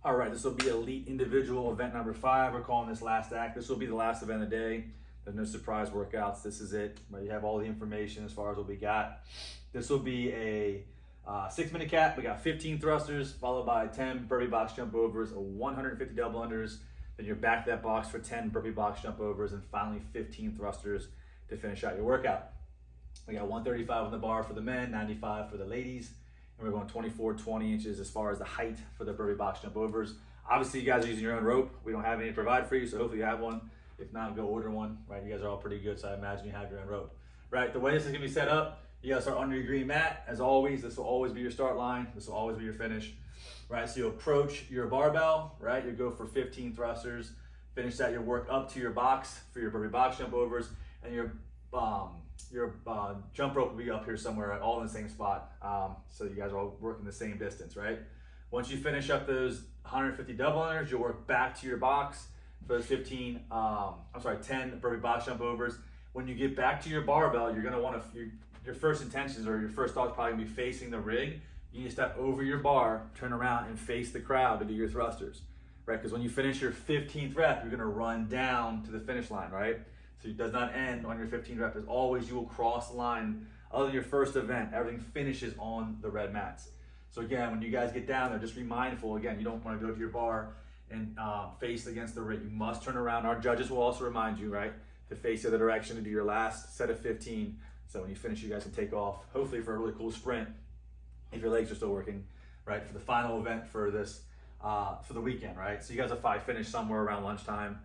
All right, this will be elite individual event number 5. We're calling this last act. This will be the last event of the day. There's no surprise workouts. This is it. But you have all the information as far as what we got. This will be a 6-minute cap. We got 15 thrusters, followed by 10 burpee box jump overs, 150 double unders. Then you're back to that box for 10 burpee box jump overs, and finally 15 thrusters to finish out your workout. We got 135 on the bar for the men, 95 for the ladies. And we're going 24, 20 inches as far as the height for the burpee box jump overs. Obviously, you guys are using your own rope. We don't have any to provide for you, so hopefully you have one. If not, go order one, right? You guys are all pretty good, so I imagine you have your own rope. Right, the way this is gonna be set up, you guys start under your green mat. As always, this will always be your start line. This will always be your finish. Right, so you approach your barbell, right? You go for 15 thrusters, finish that your work up to your box for your burpee box jump overs, and your jump rope will be up here somewhere, all in the same spot. So you guys are all working the same distance, right? Once you finish up those 150 double unders, you'll work back to your box for those 10 burpee box jump overs. When you get back to your barbell, you're gonna wanna, your first intentions or your first thought is probably gonna be facing the rig. You need to step over your bar, turn around and face the crowd to do your thrusters, right? Because when you finish your 15th rep, you're gonna run down to the finish line, right? So it does not end on your 15th rep. As always, you will cross the line. Other than your first event, everything finishes on the red mats. So again, when you guys get down there, just be mindful. Again, you don't want to go to your bar and face against the rig. You must turn around. Our judges will also remind you, right, to face the other direction to do your last set of 15. So when you finish, you guys can take off, hopefully for a really cool sprint, if your legs are still working, right, for the final event for this, for the weekend, right? So you guys will probably finish somewhere around lunchtime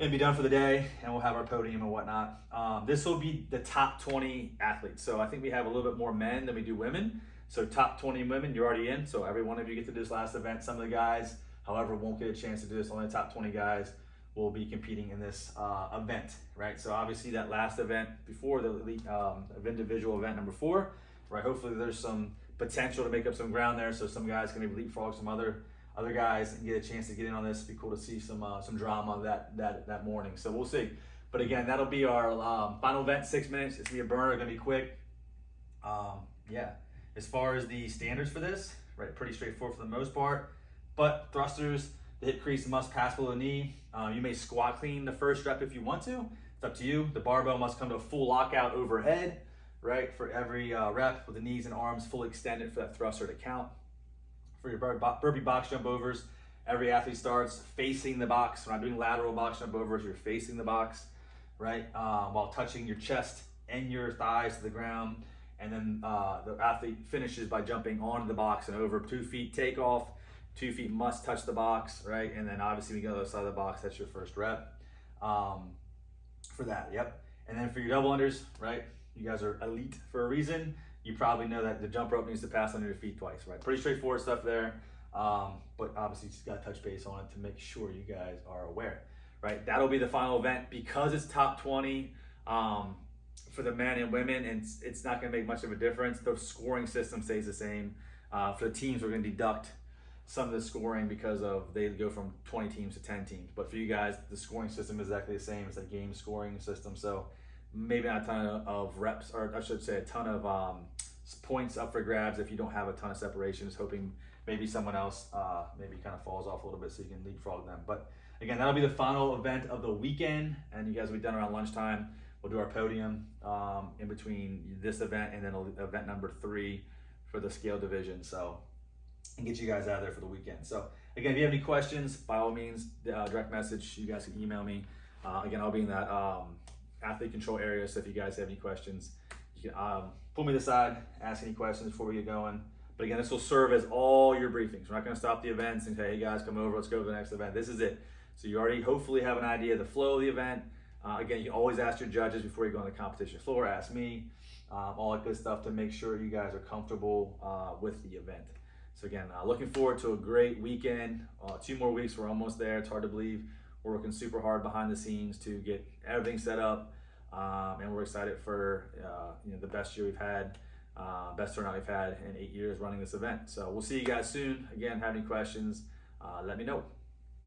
and be done for the day, and we'll have our podium and whatnot. This will be the top 20 athletes. So I think we have a little bit more men than we do women. So top 20 women, you're already in. So every one of you get to do this last event. Some of the guys, however, won't get a chance to do this. Only the top 20 guys will be competing in this event, right? So obviously that last event before the elite individual event number 4, right? Hopefully there's some potential to make up some ground there. So some guys can maybe leapfrog some other guys and get a chance to get in on this. It'd be cool to see some drama that morning. So we'll see. But again, that'll be our final event, 6 minutes. It's gonna be a burner, gonna be quick. Yeah. As far as the standards for this, right, pretty straightforward for the most part. But thrusters, the hip crease must pass below the knee. You may squat clean the first rep if you want to. It's up to you. The barbell must come to a full lockout overhead, right, for every rep, with the knees and arms fully extended for that thruster to count. For your burpee box jump overs, every athlete starts facing the box. When I'm doing lateral box jump overs, you're facing the box, right? While touching your chest and your thighs to the ground. And then the athlete finishes by jumping onto the box and over 2 feet takeoff. 2 feet must touch the box, right? And then obviously when you go to the other side of the box, that's your first rep for that, yep. And then for your double unders, right? You guys are elite for a reason. You probably know that the jump rope needs to pass under your feet twice, right? Pretty straightforward stuff there. But obviously you just gotta touch base on it to make sure you guys are aware, right? That'll be the final event because it's top 20 for the men and women, and it's not gonna make much of a difference. The scoring system stays the same. For the teams, we're gonna deduct some of the scoring because of they go from 20 teams to 10 teams. But for you guys, the scoring system is exactly the same. It's a game scoring system. So maybe not a ton of reps, or I should say a ton of points up for grabs if you don't have a ton of separations, hoping maybe someone else maybe kind of falls off a little bit so you can leapfrog them. But again, that'll be the final event of the weekend, and you guys will be done around lunchtime. We'll do our podium in between this event and then event number 3 for the scale division. So, and get you guys out of there for the weekend. So again, if you have any questions, by all means, direct message. You guys can email me. Again, I'll be in that athlete control area. So if you guys have any questions, you can pull me to the side, ask any questions before we get going. But again, this will serve as all your briefings. We're not gonna stop the events and say, hey guys, come over, let's go to the next event. This is it. So you already hopefully have an idea of the flow of the event. Again, you can always ask your judges before you go on the competition floor, ask me, all that good stuff to make sure you guys are comfortable with the event. So again, looking forward to a great weekend. 2 more weeks, we're almost there. It's hard to believe. We're working super hard behind the scenes to get everything set up. And we're excited for the best year we've had, best turnout we've had in 8 years running this event. So we'll see you guys soon. Again, have any questions, let me know.